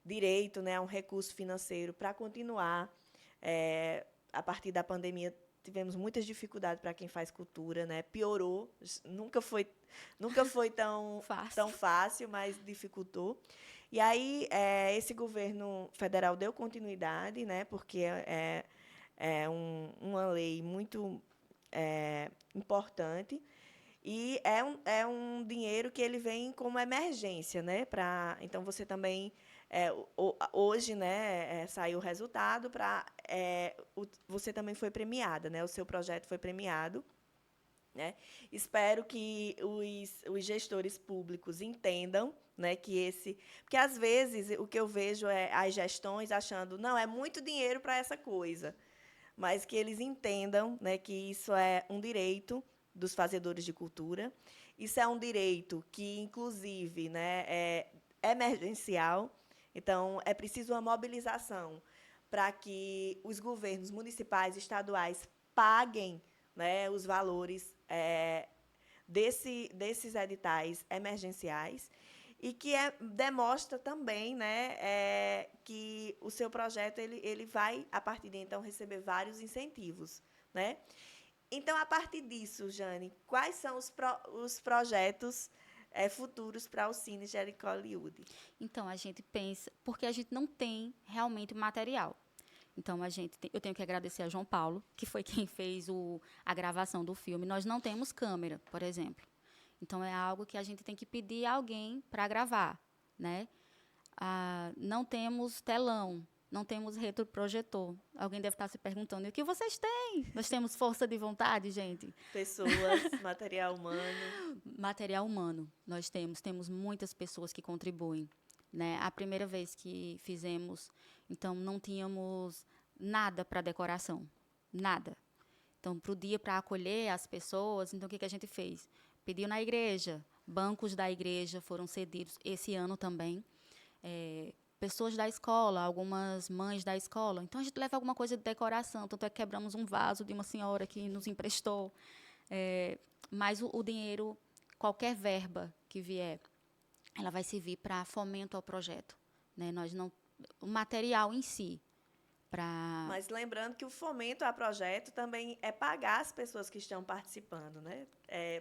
direito, né, a um recurso financeiro para continuar. A partir da pandemia, tivemos muitas dificuldades para quem faz cultura, né? Piorou, nunca foi tão Fácil. fácil, mas dificultou. E aí, esse governo federal deu continuidade, né? Porque uma lei muito importante. E é um dinheiro que ele vem como emergência, né? Então, você também, hoje, né, saiu o resultado, você também foi premiada, né? O seu projeto foi premiado. Né? Espero que os gestores públicos entendam, né, porque às vezes o que eu vejo é as gestões achando, não, é muito dinheiro para essa coisa, mas que eles entendam, né, que isso é um direito dos fazedores de cultura, isso é um direito que, inclusive, né, é emergencial, então é preciso uma mobilização para que os governos municipais e estaduais paguem, né, os valores desses editais emergenciais e que demonstra também, né, que o seu projeto ele vai, a partir de então, receber vários incentivos. Né? Então, a partir disso, Jane, quais são os projetos futuros para o Cine Jericó Hollywood? Então, a gente pensa, porque a gente não tem realmente material. Então, eu tenho que agradecer a João Paulo, que foi quem fez a gravação do filme. Nós não temos câmera, por exemplo. Então, é algo que a gente tem que pedir a alguém para gravar, né? Não temos telão, não temos retroprojetor. Alguém deve estar se perguntando, e o que vocês têm? Nós temos força de vontade, gente? Pessoas, material humano. Material humano, temos muitas pessoas que contribuem. Né? A primeira vez que fizemos, então, não tínhamos nada para decoração, nada. Então, para o dia, para acolher as pessoas, então, o que a gente fez? Pediu na igreja, bancos da igreja foram cedidos esse ano também. Pessoas da escola, algumas mães da escola. Então, a gente leva alguma coisa de decoração. Tanto é que quebramos um vaso de uma senhora que nos emprestou. Mas o dinheiro, qualquer verba que vier, ela vai servir para fomento ao projeto. Né? O material em si. Mas lembrando que o fomento a projeto também é pagar as pessoas que estão participando, né?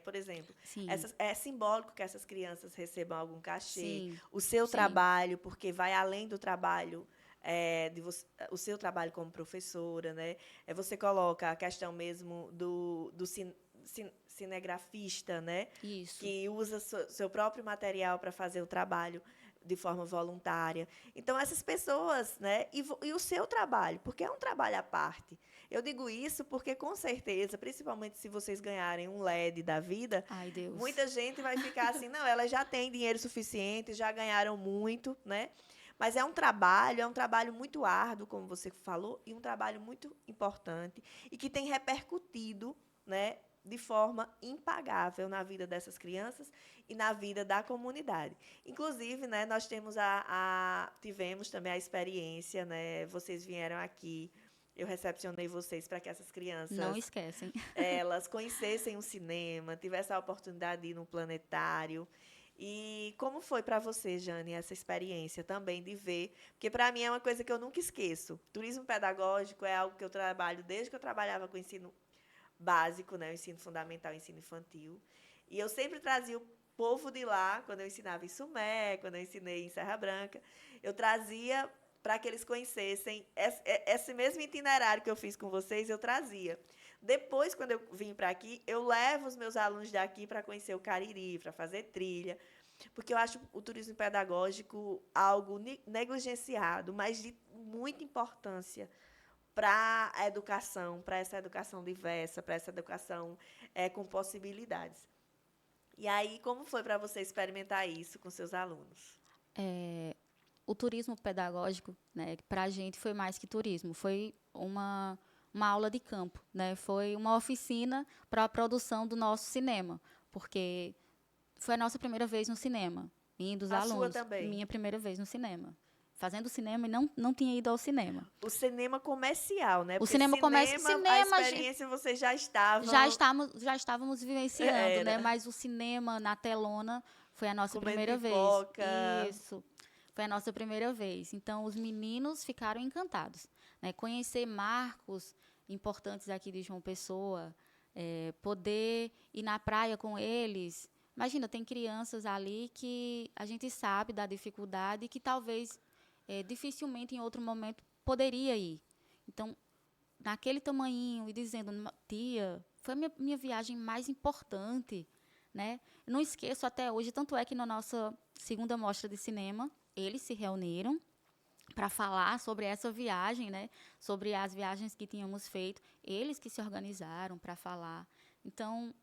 Por exemplo, Sim, é simbólico que essas crianças recebam algum cachê, sim, o seu sim. trabalho, porque vai além do trabalho o seu trabalho como professora, né? Você coloca a questão mesmo do cinegrafista, né? Isso. Que usa seu próprio material para fazer o trabalho de forma voluntária. Então, essas pessoas, né, e o seu trabalho, porque é um trabalho à parte. Eu digo isso porque, com certeza, principalmente se vocês ganharem um LED da vida, Ai, Deus. muita gente vai ficar assim, não, elas já têm dinheiro suficiente, já ganharam muito, né? Mas é um trabalho muito árduo, como você falou, e um trabalho muito importante e que tem repercutido, né, de forma impagável na vida dessas crianças e na vida da comunidade. Inclusive, né, nós tivemos também a experiência, né, vocês vieram aqui, eu recepcionei vocês para que essas Não crianças esquecem. elas conhecessem o cinema, tivessem a oportunidade de ir no planetário. E como foi para você, Jane, essa experiência também de ver? Porque para mim é uma coisa que eu nunca esqueço. Turismo pedagógico é algo que eu trabalho desde que eu trabalhava com ensino básico, né, o ensino fundamental, o ensino infantil. E eu sempre trazia o povo de lá, quando eu ensinava em Sumé, quando eu ensinei em Serra Branca, eu trazia para que eles conhecessem esse mesmo itinerário que eu fiz com vocês, eu trazia. Depois, quando eu vim para aqui, eu levo os meus alunos daqui para conhecer o Cariri, para fazer trilha, porque eu acho o turismo pedagógico algo negligenciado, mas de muita importância para a educação, para essa educação diversa, para essa educação com possibilidades. E aí, como foi para você experimentar isso com seus alunos? O turismo pedagógico, né, para a gente foi mais que turismo, foi uma aula de campo, né, foi uma oficina para a produção do nosso cinema, porque foi a nossa primeira vez no cinema, indo os A sua alunos, também? minha primeira vez no cinema. Fazendo cinema e não tinha ido ao cinema. O cinema comercial, né? O Porque cinema começa. cinema, a Cinema experiência vocês já estavam. já estávamos vivenciando, né? Era. Mas o cinema na telona foi a nossa Comendo primeira vez. pipoca. Isso. Foi a nossa primeira vez. Então, os meninos ficaram encantados, né? Conhecer marcos importantes aqui de João Pessoa, poder ir na praia com eles. Imagina, tem crianças ali que a gente sabe da dificuldade e que talvez dificilmente em outro momento poderia ir. Então, naquele tamanhinho e dizendo, tia, foi a minha viagem mais importante, né? Eu não esqueço até hoje, tanto é que na nossa segunda mostra de cinema, eles se reuniram para falar sobre essa viagem, né? Sobre as viagens que tínhamos feito, eles que se organizaram para falar. Então,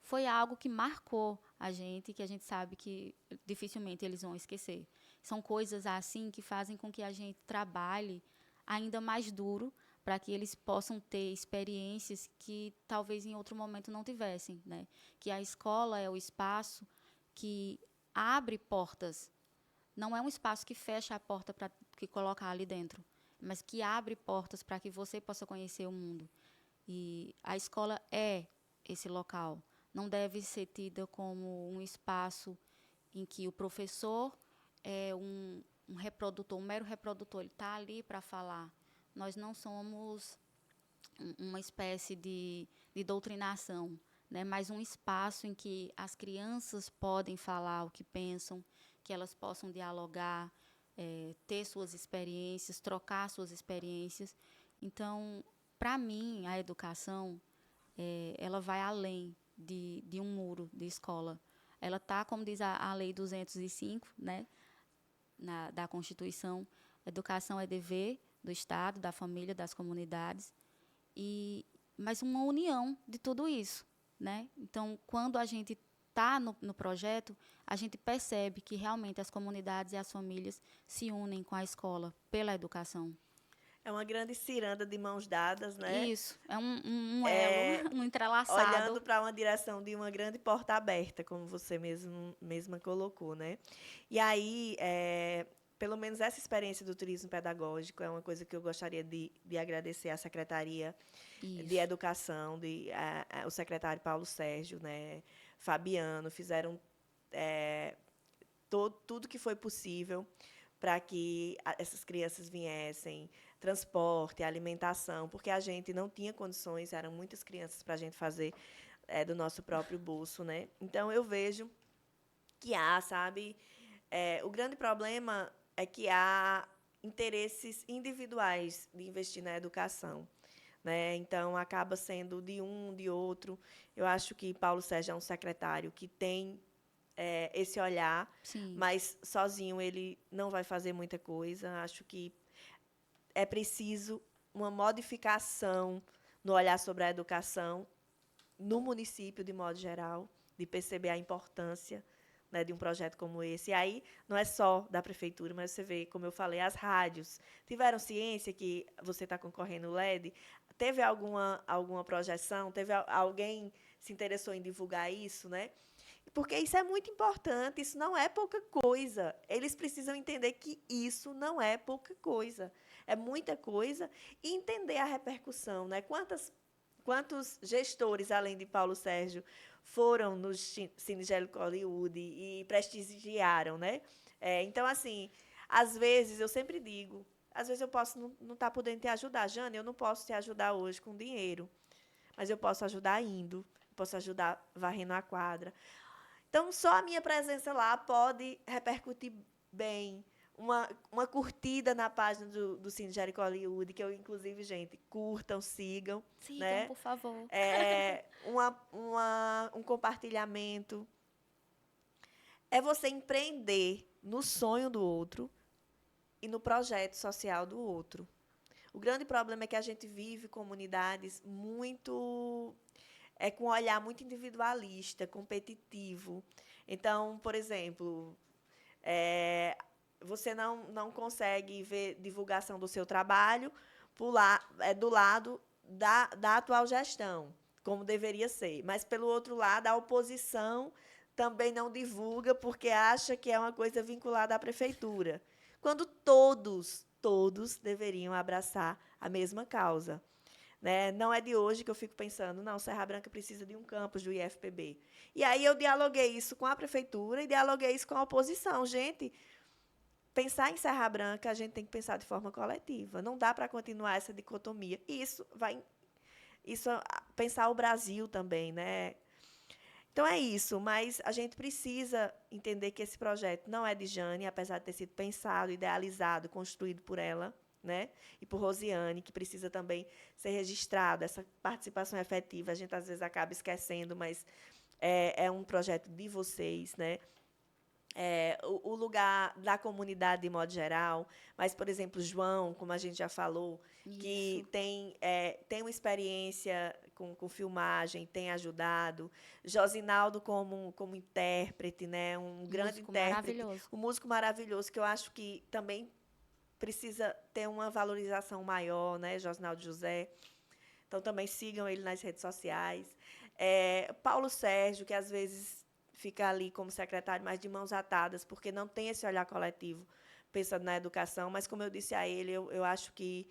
foi algo que marcou a gente, que a gente sabe que dificilmente eles vão esquecer. São coisas assim que fazem com que a gente trabalhe ainda mais duro para que eles possam ter experiências que talvez em outro momento não tivessem, né? Que a escola é o espaço que abre portas. Não é um espaço que fecha a porta para que coloca ali dentro, mas que abre portas para que você possa conhecer o mundo. E a escola é esse local. Não deve ser tida como um espaço em que o professor é um reprodutor, um mero reprodutor. Ele está ali para falar. Nós não somos uma espécie de doutrinação, né? Mas um espaço em que as crianças podem falar o que pensam, que elas possam dialogar, ter suas experiências, trocar suas experiências. Então, para mim, a educação, ela vai além de um muro de escola. Ela está, como diz a Lei 205, né, da Constituição, educação é dever do Estado, da família, das comunidades, mas uma união de tudo isso, né? Então, quando a gente está no projeto, a gente percebe que realmente as comunidades e as famílias se unem com a escola pela educação. É uma grande ciranda de mãos dadas, né? Isso, é um elo, um entrelaçado. Olhando para uma direção de uma grande porta aberta, como você mesma colocou, né? E aí, pelo menos essa experiência do turismo pedagógico é uma coisa que eu gostaria de agradecer à Secretaria de Educação, o secretário Paulo Sérgio, né? Fabiano, fizeram tudo que foi possível para que essas crianças viessem, transporte, alimentação, porque a gente não tinha condições, eram muitas crianças para a gente fazer do nosso próprio bolso, né? Então, eu vejo que sabe, o grande problema é que há interesses individuais de investir na educação, né? Então, acaba sendo de um, de outro. Eu acho que Paulo Sérgio é um secretário que tem esse olhar, Sim. mas sozinho ele não vai fazer muita coisa. Acho que é preciso uma modificação no olhar sobre a educação no município, de modo geral, de perceber a importância, né, de um projeto como esse. E aí não é só da prefeitura, mas você vê, como eu falei, as rádios tiveram ciência que você está concorrendo o LED, teve alguma projeção, teve alguém se interessou em divulgar isso, né? Porque isso é muito importante, isso não é pouca coisa. Eles precisam entender que isso não é pouca coisa. É muita coisa e entender a repercussão, né? Quantos gestores, além de Paulo Sérgio, foram no Cine Angélico Hollywood e prestigiaram, né? Então, assim, às vezes, eu sempre digo, às vezes eu posso não estar podendo te ajudar. Jane, eu não posso te ajudar hoje com dinheiro, mas eu posso ajudar indo, posso ajudar varrendo a quadra. Então, só a minha presença lá pode repercutir bem. Uma curtida na página do Cine Jerico Hollywood, que eu, inclusive, gente, curtam, sigam. Sigam, né? por favor. Um compartilhamento. É você empreender no sonho do outro e no projeto social do outro. O grande problema é que a gente vive comunidades muito com um olhar muito individualista, competitivo. Então, por exemplo, é, você não consegue ver divulgação do seu trabalho do lado da atual gestão, como deveria ser. Mas, pelo outro lado, a oposição também não divulga porque acha que é uma coisa vinculada à prefeitura, quando todos deveriam abraçar a mesma causa. Né? Não é de hoje que eu fico pensando, não, Serra Branca precisa de um campus do IFPB. E aí eu dialoguei isso com a prefeitura e dialoguei isso com a oposição. Gente, pensar em Serra Branca, a gente tem que pensar de forma coletiva. Não dá para continuar essa dicotomia. Isso pensar o Brasil também, né? Então é isso, mas a gente precisa entender que esse projeto não é de Jane, apesar de ter sido pensado, idealizado, construído por ela, né? E por Rosiane, que precisa também ser registrado, essa participação efetiva. A gente às vezes acaba esquecendo, mas é um projeto de vocês, né? O lugar da comunidade de modo geral, mas, por exemplo, João, como a gente já falou, que Isso. tem uma experiência com filmagem, tem ajudado. Josinaldo como intérprete, né? Um grande Músico intérprete, maravilhoso. um músico maravilhoso, que eu acho que também precisa ter uma valorização maior, né? Josinaldo José. Então, também sigam ele nas redes sociais. Paulo Sérgio, que às vezes fica ali como secretário, mas de mãos atadas, porque não tem esse olhar coletivo pensando na educação. Mas, como eu disse a ele, eu acho que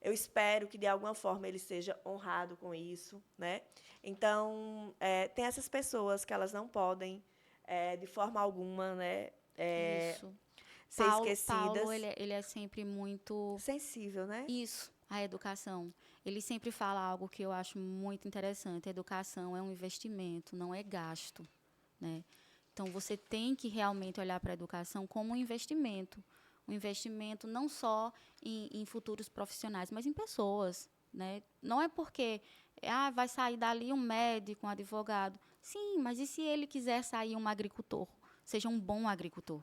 eu espero que, de alguma forma, ele seja honrado com isso. Né? Então, tem essas pessoas que elas não podem, de forma alguma, né, Isso. ser Paulo, esquecidas. ele é sempre muito Sensível, né? isso, a educação. Ele sempre fala algo que eu acho muito interessante. A educação é um investimento, não é gasto, né? Então, você tem que realmente olhar para a educação como um investimento. Um investimento não só em futuros profissionais, mas em pessoas, né? Não é porque vai sair dali um médico, um advogado. Sim, mas e se ele quiser sair um agricultor? Seja um bom agricultor.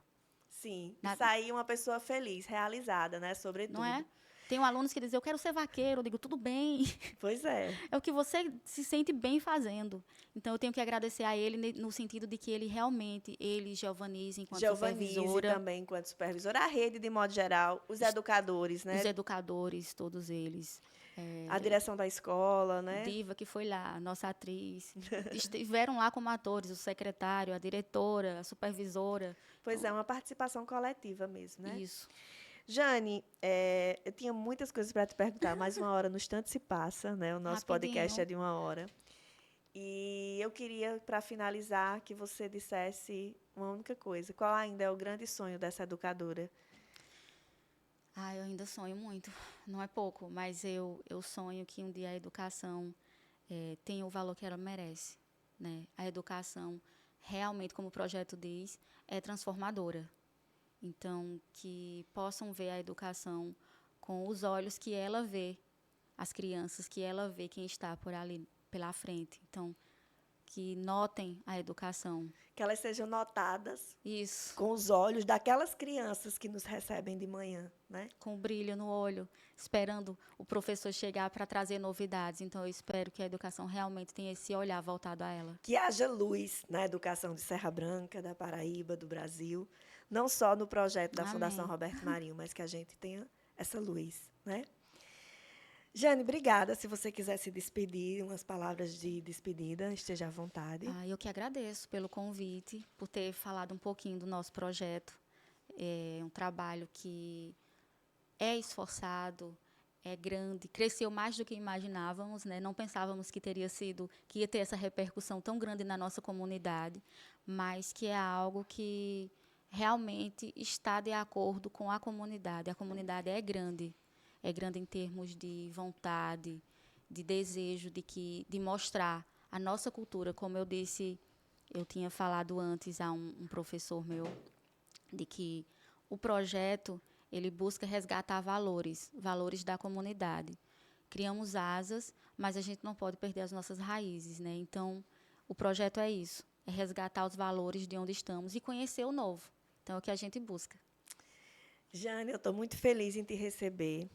Sim, e Na- sair uma pessoa feliz, realizada, né? Não Sobretudo. é? Tem alunos que dizem, eu quero ser vaqueiro. Eu digo, tudo bem. Pois é. É o que você se sente bem fazendo. Então, eu tenho que agradecer a ele no sentido de que ele realmente, Giovanise, enquanto Giovanise supervisora, também, enquanto supervisora, a rede de modo geral, os es- educadores, os né? educadores, todos eles, A direção da escola, né? Diva, que foi lá, nossa atriz, estiveram lá como atores, o secretário, a diretora, a supervisora. Pois Então, é, uma participação coletiva mesmo, né? isso. Jane, eu tinha muitas coisas para te perguntar, mas uma hora no instante se passa, né? O nosso podcast é Rapidinho. de uma hora. E eu queria, para finalizar, que você dissesse uma única coisa. Qual ainda é o grande sonho dessa educadora? Eu ainda sonho muito. Não é pouco, mas eu sonho que um dia a educação tenha o valor que ela merece, né? A educação, realmente, como o projeto diz, é transformadora. Então, que possam ver a educação com os olhos que ela vê, as crianças, que ela vê quem está por ali, pela frente. Então, que notem a educação. Que elas sejam notadas Isso, com os olhos daquelas crianças que nos recebem de manhã, né? com brilho no olho, esperando o professor chegar para trazer novidades. Então, eu espero que a educação realmente tenha esse olhar voltado a ela. Que haja luz na educação de Serra Branca, da Paraíba, do Brasil, não só no projeto da Fundação Amém. Roberto Marinho, mas que a gente tenha essa luz, né? Jane, obrigada. Se você quiser se despedir, umas palavras de despedida, esteja à vontade. Eu que agradeço pelo convite, por ter falado um pouquinho do nosso projeto. É um trabalho que é esforçado, é grande, cresceu mais do que imaginávamos, né? Não pensávamos que ia ter essa repercussão tão grande na nossa comunidade, mas que é algo que realmente está de acordo com a comunidade. A comunidade é grande em termos de vontade, de desejo de mostrar a nossa cultura, como eu disse, eu tinha falado antes a um professor meu, de que o projeto ele busca resgatar valores da comunidade. Criamos asas, mas a gente não pode perder as nossas raízes, né? Então, o projeto é isso, é resgatar os valores de onde estamos e conhecer o novo. Então, é o que a gente busca. Jane, eu estou muito feliz em te receber.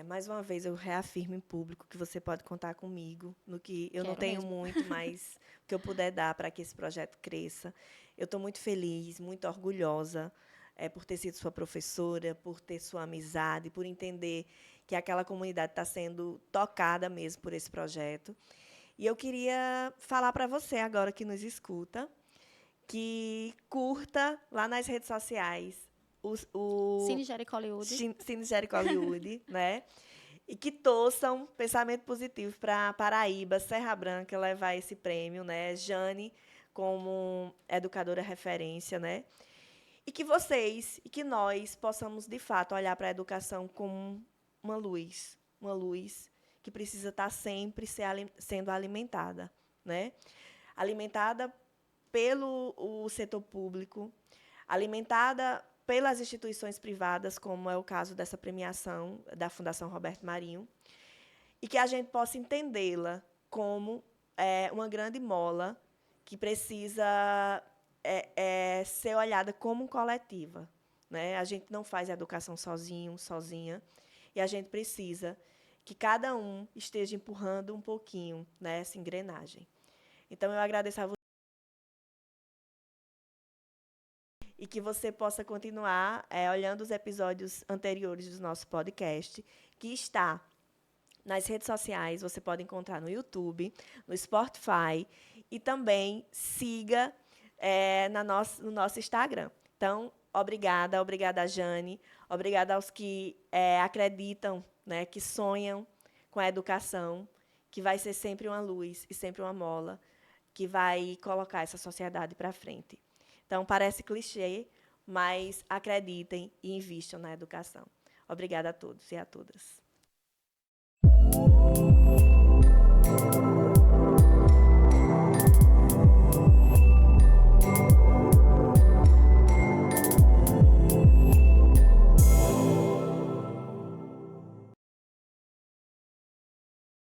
Mais uma vez, eu reafirmo em público que você pode contar comigo, no que eu não Quero tenho mesmo. muito, mas o que eu puder dar para que esse projeto cresça. Eu estou muito feliz, muito orgulhosa por ter sido sua professora, por ter sua amizade, por entender que aquela comunidade está sendo tocada mesmo por esse projeto. E eu queria falar para você agora que nos escuta, que curta lá nas redes sociais o Cine Jerico Hollywood. Cine Jerico Hollywood, né? E que torçam pensamento positivo para Paraíba, Serra Branca, levar esse prêmio, né? Jane, como educadora referência, né? E que vocês e que nós possamos, de fato, olhar para a educação como uma luz que precisa estar sempre sendo alimentada, né? Alimentada pelo o setor público, alimentada pelas instituições privadas, como é o caso dessa premiação da Fundação Roberto Marinho, e que a gente possa entendê-la como uma grande mola que precisa ser olhada como coletiva, né? A gente não faz a educação sozinho, sozinha, e a gente precisa que cada um esteja empurrando um pouquinho, né, essa engrenagem. Então, eu agradeço a você e que você possa continuar olhando os episódios anteriores do nosso podcast, que está nas redes sociais, você pode encontrar no YouTube, no Spotify e também siga no nosso Instagram. Então, obrigada, Jane, obrigada aos que acreditam, né, que sonham com a educação, que vai ser sempre uma luz e sempre uma mola que vai colocar essa sociedade para frente. Então, parece clichê, mas acreditem e invistam na educação. Obrigada a todos e a todas.